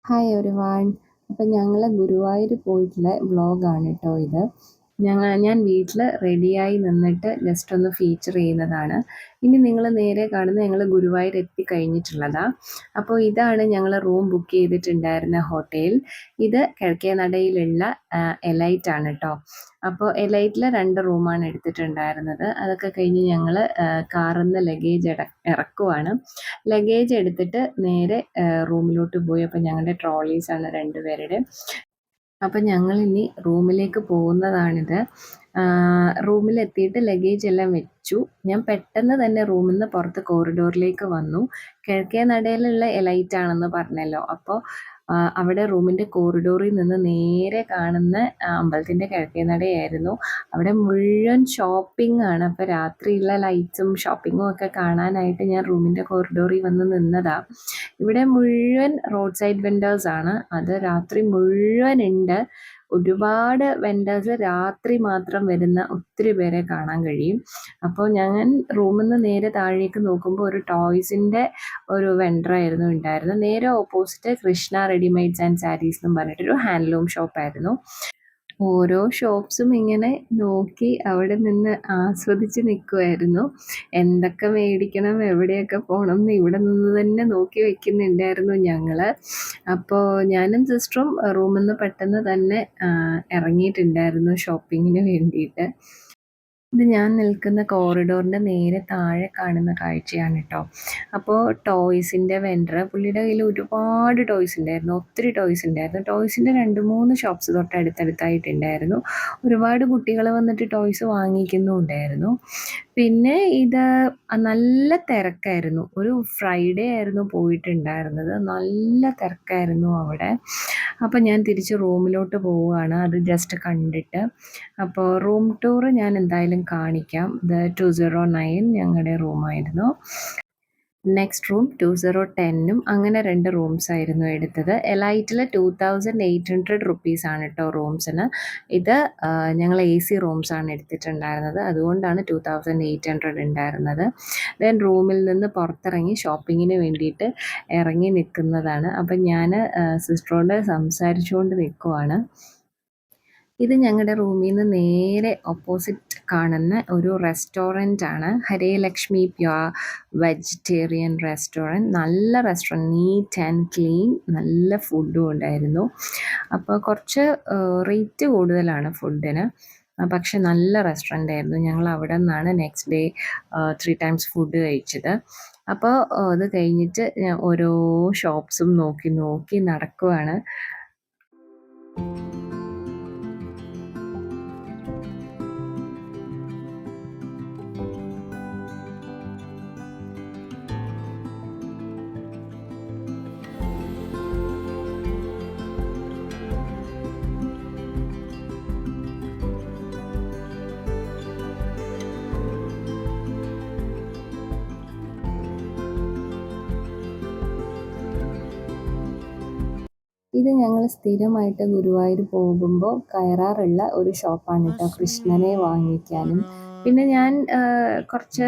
Hi everyone. അപ്പം ഞങ്ങൾ ഗുരുവായൂർ പോയിട്ടുള്ള വ്ളോഗാണ് കേട്ടോ ഇത്. ഞാൻ വീട്ടിൽ റെഡിയായി നിന്നിട്ട് ജസ്റ്റ് ഒന്ന് ഫീച്ചർ ചെയ്യുന്നതാണ്. ഇനി നിങ്ങൾ നേരെ കാണുന്ന ഞങ്ങൾ ഗുരുവായൂർ എത്തിക്കഴിഞ്ഞിട്ടുള്ളതാണ്. അപ്പോൾ ഇതാണ് ഞങ്ങൾ റൂം ബുക്ക് ചെയ്തിട്ടുണ്ടായിരുന്ന ഹോട്ടൽ. ഇത് കിഴക്കേനടയിലുള്ള എലൈറ്റ് ആണ് കേട്ടോ. അപ്പോൾ എലൈറ്റിൽ 2 റൂമാണ് എടുത്തിട്ടുണ്ടായിരുന്നത്. അതൊക്കെ കഴിഞ്ഞ് ഞങ്ങൾ കാറിൽ നിന്ന് ലഗേജ് ഇറക്കുവാണ്. ലഗേജ് എടുത്തിട്ട് നേരെ റൂമിലോട്ട് പോയി. അപ്പോൾ ഞങ്ങളുടെ ട്രോളീസാണ് 2 പേരുടെ. അപ്പം ഞങ്ങളിനി റൂമിലേക്ക് പോകുന്നതാണിത്. റൂമിലെത്തിയിട്ട് ലഗേജ് എല്ലാം വെച്ചു. ഞാൻ പെട്ടെന്ന് തന്നെ റൂമിൽ നിന്ന് പുറത്ത് കോറിഡോറിലേക്ക് വന്നു. കിഴക്കേ നടയിലുള്ള എലൈറ്റ് ആണെന്ന് പറഞ്ഞല്ലോ. അപ്പോൾ അവിടെ റൂമിൻ്റെ കോറിഡോറിൽ നിന്ന് നേരെ കാണുന്ന അമ്പലത്തിൻ്റെ കിഴക്കേ നടയായിരുന്നു. അവിടെ മുഴുവൻ ഷോപ്പിംഗ് ആണ്. അപ്പോൾ രാത്രിയുള്ള ലൈറ്റ്സും ഷോപ്പിങ്ങും ഒക്കെ കാണാനായിട്ട് ഞാൻ റൂമിൻ്റെ കോറിഡോറിൽ വന്ന് നിന്നതാണ്. ഇവിടെ മുഴുവൻ റോഡ് സൈഡ് വെൻഡേഴ്സ് ആണ്. അത് രാത്രി മുഴുവൻ ഉണ്ട്. ഒരുപാട് വെൻഡേഴ്സ് രാത്രി മാത്രം വരുന്ന ഒത്തിരി പേരെ കാണാൻ കഴിയും. അപ്പോൾ ഞാൻ റൂമിൽ നിന്ന് നേരെ താഴേക്ക് നോക്കുമ്പോൾ ഒരു ടോയ്സിൻ്റെ ഒരു വെണ്ടറായിരുന്നു ഉണ്ടായിരുന്നത്. നേരെ opposite Krishna readymades and saris എന്നും പറഞ്ഞിട്ടൊരു ഹാൻഡ്ലൂം ഷോപ്പായിരുന്നു. ഓരോ ഷോപ്സും ഇങ്ങനെ നോക്കി അവിടെ നിന്ന് ആസ്വദിച്ച് നിൽക്കുമായിരുന്നു. എന്തൊക്കെ മേടിക്കണം, എവിടെയൊക്കെ പോകണം എന്ന് ഇവിടെ നിന്ന് തന്നെ നോക്കി വെക്കുന്നുണ്ടായിരുന്നു ഞങ്ങൾ. അപ്പോൾ ഞാനും സിസ്റ്ററും റൂമിൽ നിന്ന് പെട്ടെന്ന് തന്നെ ഇറങ്ങിയിട്ടുണ്ടായിരുന്നു ഷോപ്പിങ്ങിന് വേണ്ടിയിട്ട്. ഇത് ഞാൻ നിൽക്കുന്ന കോറിഡോറിൻ്റെ നേരെ താഴെ കാണുന്ന കാഴ്ചയാണ് കേട്ടോ. അപ്പോൾ ടോയ്സിൻ്റെ വെണ്ടർ, പുള്ളിയുടെ കയ്യിൽ ഒരുപാട് ടോയ്സ് ഉണ്ടായിരുന്നു. ഒത്തിരി ടോയ്സ് ഉണ്ടായിരുന്നു. ടോയ്സിൻ്റെ 2-3 ഷോപ്സ് തൊട്ടടുത്തടുത്തായിട്ടുണ്ടായിരുന്നു. ഒരുപാട് കുട്ടികൾ വന്നിട്ട് ടോയ്സ് വാങ്ങിക്കുന്നുണ്ടായിരുന്നു. പിന്നെ ഇത് നല്ല തിരക്കായിരുന്നു. ഒരു ഫ്രൈഡേ ആയിരുന്നു പോയിട്ടുണ്ടായിരുന്നത്. നല്ല തിരക്കായിരുന്നു അവിടെ. അപ്പോൾ ഞാൻ തിരിച്ച് റൂമിലോട്ട് പോവുകയാണ് അത് ജസ്റ്റ് കണ്ടിട്ട്. അപ്പോൾ റൂം ടൂർ ഞാൻ എന്തായാലും കാണിക്കാം. ഇത് 209 ഞങ്ങളുടെ റൂമായിരുന്നു. നെക്സ്റ്റ് റൂം 2010 അങ്ങനെ 2 റൂംസ് ആയിരുന്നു എടുത്തത്. എലൈറ്റിൽ 2800 റുപ്പീസാണ് കേട്ടോ റൂംസിന്. ഇത് ഞങ്ങൾ AC റൂംസാണ് എടുത്തിട്ടുണ്ടായിരുന്നത്. അതുകൊണ്ടാണ് 2800 ഉണ്ടായിരുന്നത്. ദെൻ റൂമിൽ നിന്ന് പുറത്തിറങ്ങി ഷോപ്പിങ്ങിന് വേണ്ടിയിട്ട് ഇറങ്ങി നിൽക്കുന്നതാണ്. അപ്പം ഞാൻ സിസ്റ്ററോട് സംസാരിച്ചുകൊണ്ട് നിൽക്കുവാണ്. ഇത് ഞങ്ങളുടെ റൂമിൽ നിന്ന് നേരെ ഓപ്പോസിറ്റ് കാണുന്ന ഒരു റെസ്റ്റോറൻ്റ് ആണ്. ഹരേലക്ഷ്മി പ്യുവർ വെജിറ്റേറിയൻ റെസ്റ്റോറൻറ്റ്. നല്ല റെസ്റ്റോറൻറ്റ്, നീറ്റ് ആൻഡ് ക്ലീൻ, നല്ല ഫുഡും ഉണ്ടായിരുന്നു. അപ്പോൾ കുറച്ച് റേറ്റ് കൂടുതലാണ് ഫുഡിന്, പക്ഷെ നല്ല റെസ്റ്റോറൻ്റ് ആയിരുന്നു. ഞങ്ങൾ അവിടെ നിന്നാണ് നെക്സ്റ്റ് ഡേ 3 ടൈംസ് ഫുഡ് കഴിച്ചത്. അപ്പോൾ അത് കഴിഞ്ഞിട്ട് ഞാൻ ഓരോ ഷോപ്സും നോക്കി നോക്കി നടക്കുവാണ്. ഇത് ഞങ്ങൾ സ്ഥിരമായിട്ട് ഗുരുവായൂർ പോകുമ്പോൾ കയറാറുള്ള ഒരു ഷോപ്പാണ് കേട്ടോ, കൃഷ്ണനെ വാങ്ങിക്കാനും. പിന്നെ ഞാൻ കുറച്ച്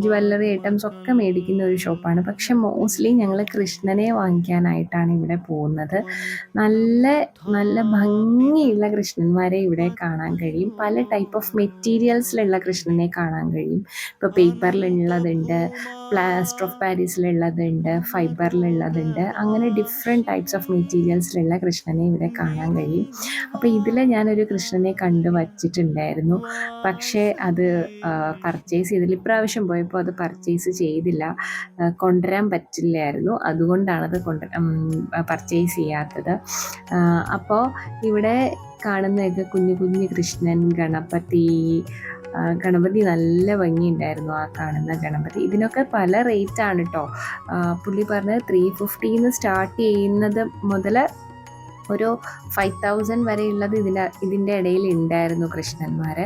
ജ്വല്ലറി ഐറ്റംസ് ഒക്കെ മേടിക്കുന്ന ഒരു ഷോപ്പാണ്. പക്ഷെ മോസ്റ്റ്ലി ഞങ്ങൾ കൃഷ്ണനെ വാങ്ങിക്കാനായിട്ടാണ് ഇവിടെ പോകുന്നത്. നല്ല നല്ല ഭംഗിയുള്ള കൃഷ്ണന്മാരെ ഇവിടെ കാണാൻ കഴിയും. പല ടൈപ്പ് ഓഫ് മെറ്റീരിയൽസിലുള്ള കൃഷ്ണനെ കാണാൻ കഴിയും. ഇപ്പോൾ പേപ്പറിലുള്ളതുണ്ട്, പ്ലാസ്റ്റർ ഓഫ് പാരീസിലുള്ളതുണ്ട്, ഫൈബറിലുള്ളതുണ്ട്. അങ്ങനെ ഡിഫറെൻറ്റ് ടൈപ്സ് ഓഫ് മെറ്റീരിയൽസിലുള്ള കൃഷ്ണനെ ഇവിടെ കാണാൻ കഴിയും. അപ്പോൾ ഇതിൽ ഞാനൊരു കൃഷ്ണനെ കണ്ടു വച്ചിട്ടുണ്ടായിരുന്നു. പക്ഷേ അത് പർച്ചേസ് ചെയ്തില്ല. ഇപ്രാവശ്യം പോയപ്പോൾ അത് പർച്ചേസ് ചെയ്തില്ല, കൊണ്ടുവരാൻ പറ്റില്ലായിരുന്നു. അതുകൊണ്ടാണത് പർച്ചേസ് ചെയ്യാത്തത്. അപ്പോൾ ഇവിടെ കാണുന്നതൊക്കെ കുഞ്ഞു കുഞ്ഞു കൃഷ്ണൻ, ഗണപതി നല്ല ഭംഗിയുണ്ടായിരുന്നു. ആ കാണുന്ന ഗണപതി ഇതിനൊക്കെ പല റേറ്റാണ് കേട്ടോ. പുള്ളി പറഞ്ഞത് 350 സ്റ്റാർട്ട് ചെയ്യുന്നത് മുതൽ ഒരു 5000 വരെയുള്ളത് ഇതിൻ്റെ ഇടയിൽ ഉണ്ടായിരുന്നു കൃഷ്ണന്മാർ.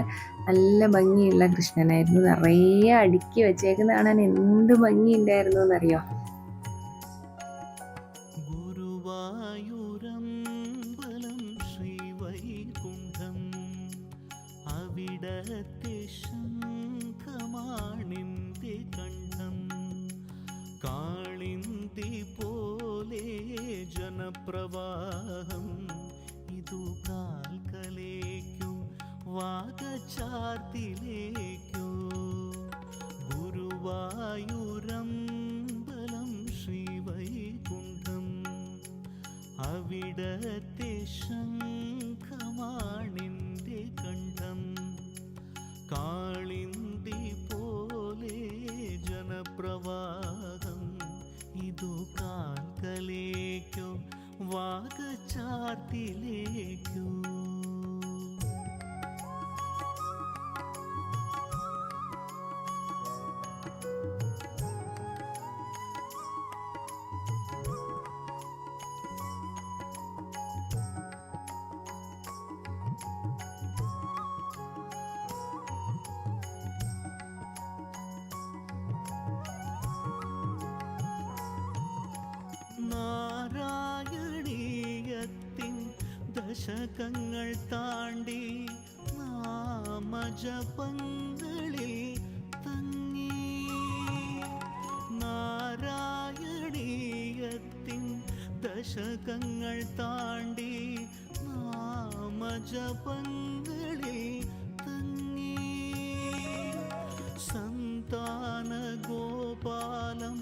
നല്ല ഭംഗിയുള്ള കൃഷ്ണനായിരുന്നു. നിറയെ അടുക്കി വെച്ചേക്കുന്ന കാണാൻ എന്ത് ഭംഗിയുണ്ടായിരുന്നു എന്നറിയോ. കാളിന്തി പോലെ ജന ജനപ്രവാഹം ഇതു കാൽക്കലേക്കു വാഗച്ചാർത്തിലേക്കു ഗുരുവായൂരമ്പലം ശ്രീവൈകുണ്ഠം അവിടത്തെ ശംഖമാണിൻ്റെ കണ്ഠം കാളിന്തി പോലെ ജനപ്രവാഹം ഇതു കാൽക്കലേക്കു വാഗച്ചാർത്തിലേക്കു നാരായണീയത്തിൻ ദശകങ്ങൾ താണ്ടി നാമജപങ്ങളിൽ തങ്ങി നാരായണീയത്തിൻ ദശകങ്ങൾ താണ്ടി നാമജപങ്ങളിൽ തങ്ങി സന്താന ഗോപാലം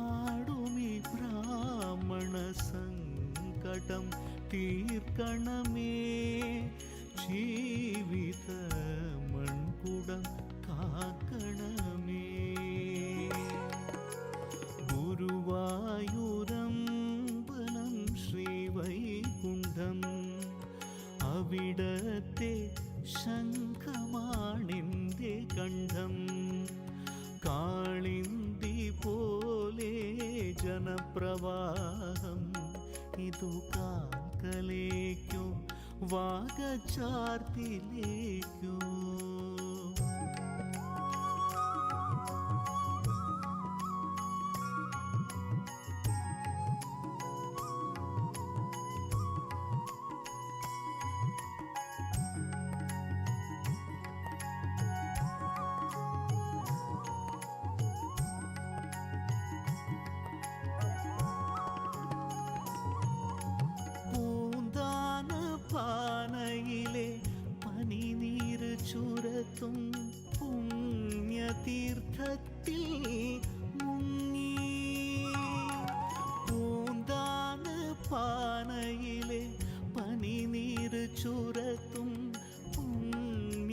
ആടുമി ബ്രാഹ്മണ സങ്കടം തീർക്കണമേ ജീവിത മൺകുടം കാക്കണമേ ഗുരുവായൂരമ്പലം ശ്രീവൈകുണ്ഠം അവിടത്തെ ശംഖമാണിൻ്റെ കണ്ഠം കാളിന്തി പോലെ ജനപ്രവാഹം ഇതു കാൽക്കലേക്കു വാഗച്ചാർത്തിലേക്കു പാനയിലെ പനിനീര് ചുരത്തും പുണ്യതീർത്ഥത്തിൽ മുങ്ങി പൂന്താന പാനയിലെ പനിനീര് ചുരത്തും പുണ്യതീർത്ഥത്തിൽ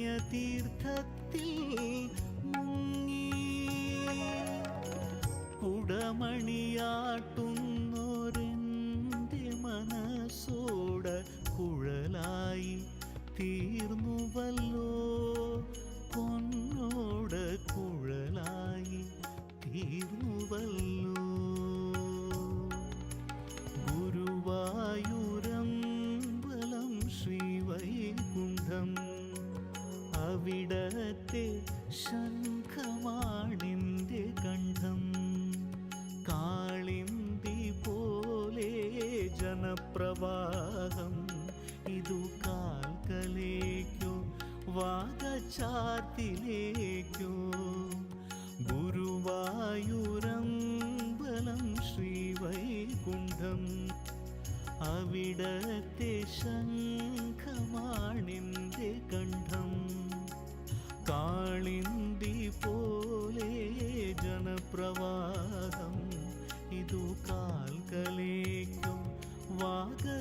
മുങ്ങി കുടമണിയാട്ടുന്നോരെൻ്റെ മനസ്സോട കുഴലായി തീർന്നുവല്ലോ പൊന്നോട കുഴലായി തീർന്നുവല്ലോ ഗുരുവായൂരമ്പലം ശ്രീവൈകുണ്ഠം അവിടത്തെ ശംഖമാണിൻ്റെ കണ്ഠം കാളിന്തി പോലെ ജനപ്രവാഹം ഇതു കാൽക്കലേക്കു വാഗച്ചാർത്തിലേക്കു ഗുരുവായൂരമ്പലം ശ്രീവൈകുണ്ഠം അവിടത്തെ ശംഖമാണിൻ്റെ കണ്ഠം കാളിന്തി പോലെ ജനപ്രവാഹം ഇതു കാൽക്കലേക്കു വാഗച്ചാർത്തിലേക്കു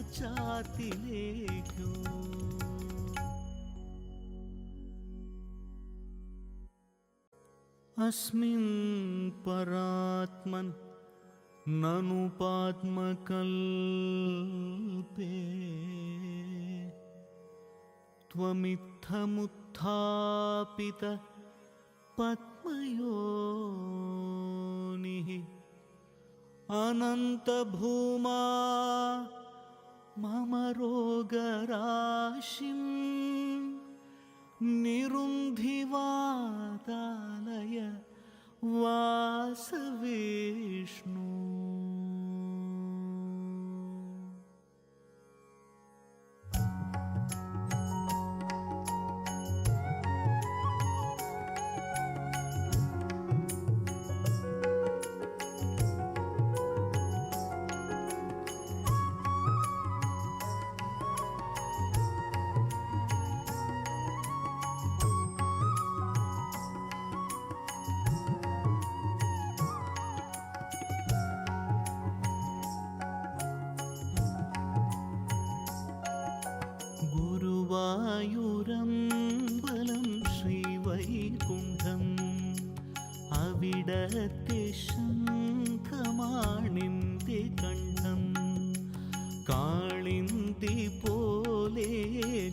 അസ്മിൻ പരാത്മൻ നനു പാത്മകൽപേ ത്വമിത്തമുത്ഥാപിത പത്മയോനിഃ അനന്തഭൂമാ മമ രോഗരാശിം നിരുന്ധിവാതാലയ വാസവിഷ്ണു.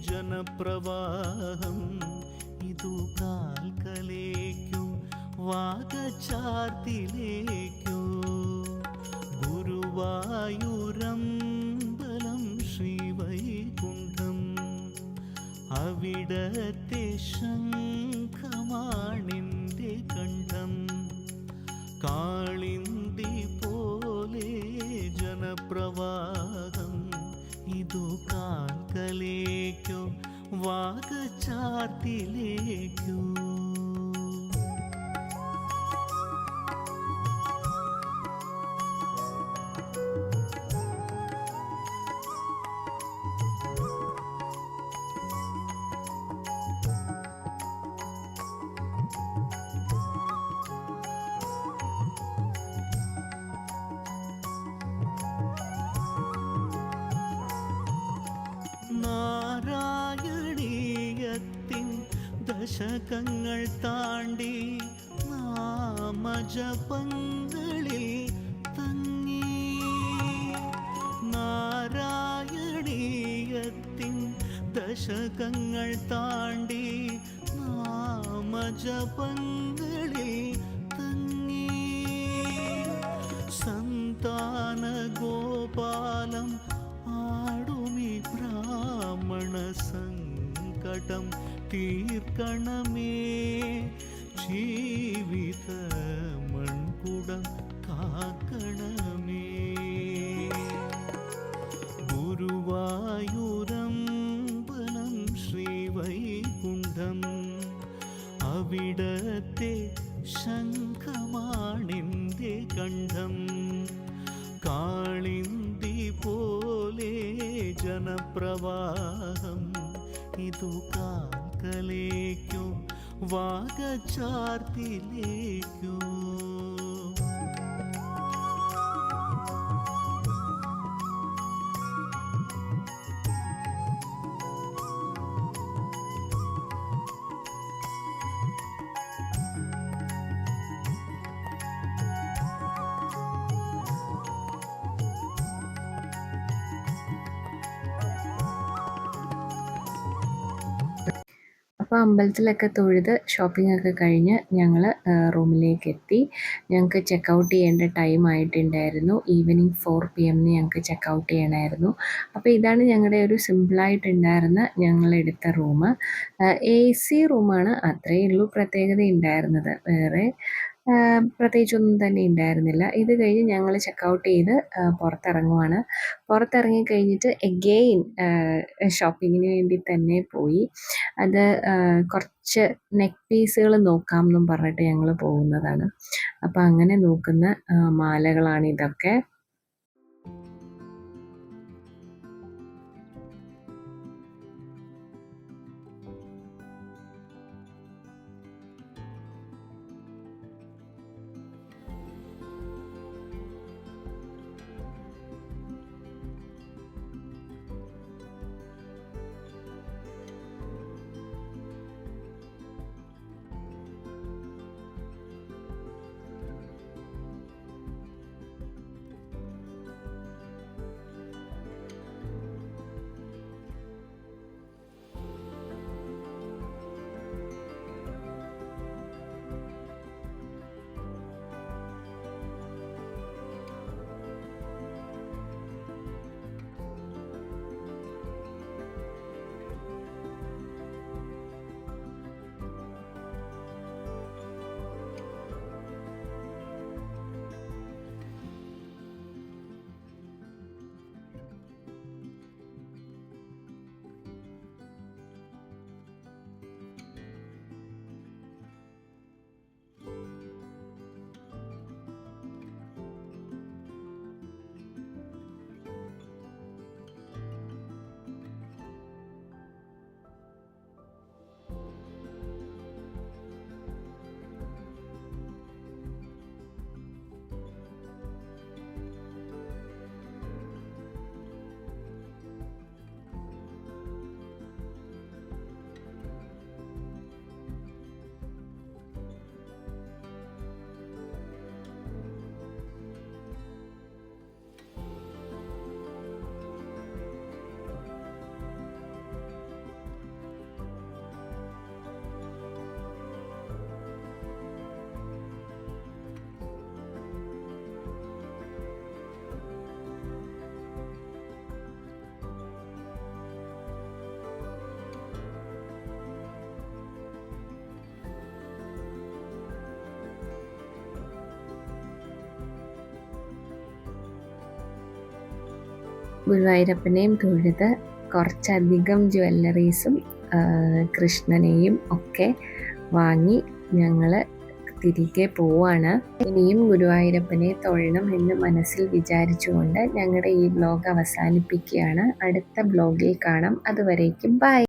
ജനപ്രവാഹം ഇതു കാൽക്കലേക്കു വാഗച്ചാർത്തിലേക്കു ഗുരുവായൂരമ്പലം ശ്രീവൈകുണ്ഠം അവിടത്തെ ശംഖമാണിൻ്റെ കണ്ഠം കാളിന്തി പോലെ ജനപ്രവാഹം ഇതു കാൽക്കലേക്കോ വാഗച്ചാർത്തിലേക്കോ നാരായണീയത്തിൻ ദശകങ്ങൾ താണ്ടി നാമജപങ്ങളിൽ തങ്ങി നാരായണീയത്തിൻ ദശകങ്ങൾ താണ്ടി നാമജപങ്ങളിൽ തങ്ങി സന്താന ഗോപാലം ആടുമി ബ്രാഹ്മണ സങ്കടം തീർക്കണമേ ജീവിത മൺകുടം കാക്കണമേ ഗുരുവായൂരമ്പലം ശ്രീവൈകുണ്ഠം അവിടത്തെ ശംഖമാണിൻ്റെ കണ്ഠം കാളിന്തി പോലെ ജനപ്രവാഹം ഇതു കാൽക്കലേക്കോ വാഗച്ചാർത്തിലേക്കോ അപ്പോൾ അമ്പലത്തിലൊക്കെ തൊഴുത് ഷോപ്പിംഗ് ഒക്കെ കഴിഞ്ഞ് ഞങ്ങൾ റൂമിലേക്ക് എത്തി. ഞങ്ങൾക്ക് ചെക്കൗട്ട് ചെയ്യേണ്ട ടൈം ആയിട്ടുണ്ടായിരുന്നു. ഈവനിങ് 4 PM ഞങ്ങൾക്ക് ചെക്കൗട്ട് ചെയ്യണമായിരുന്നു. അപ്പോൾ ഇതാണ് ഞങ്ങളുടെ ഒരു സിമ്പിളായിട്ടുണ്ടായിരുന്ന ഞങ്ങളെടുത്ത റൂം. AC റൂമാണ്, അത്രയേ ഉള്ളൂ പ്രത്യേകത ഉണ്ടായിരുന്നത്. വേറെ പ്രത്യേകിച്ചൊന്നും തന്നെ ഉണ്ടായിരുന്നില്ല. ഇത് കഴിഞ്ഞ് ഞങ്ങൾ ചെക്കൗട്ട് ചെയ്ത് പുറത്തിറങ്ങുവാണ്. പുറത്തിറങ്ങി കഴിഞ്ഞിട്ട് എഗെയിൻ ഷോപ്പിങ്ങിന് വേണ്ടി തന്നെ പോയി. അത് കുറച്ച് നെക്ക് പീസുകൾ നോക്കാം എന്നും പറഞ്ഞിട്ട് ഞങ്ങൾ പോകുന്നതാണ്. അപ്പോൾ അങ്ങനെ നോക്കുന്ന മാലകളാണ് ഇതൊക്കെ. ഗുരുവായൂരപ്പനെയും തൊഴുത് കുറച്ചധികം ജ്വല്ലറീസും കൃഷ്ണനെയും ഒക്കെ വാങ്ങി ഞങ്ങൾ തിരികെ പോവാണ്. ഇനിയും ഗുരുവായൂരപ്പനെ തൊഴണം എന്ന് മനസ്സിൽ വിചാരിച്ചുകൊണ്ട് ഞങ്ങളുടെ ഈ വ്ലോഗ് അവസാനിപ്പിക്കുകയാണ്. അടുത്ത വ്ലോഗിൽ കാണാം. അതുവരേക്കും ബൈ.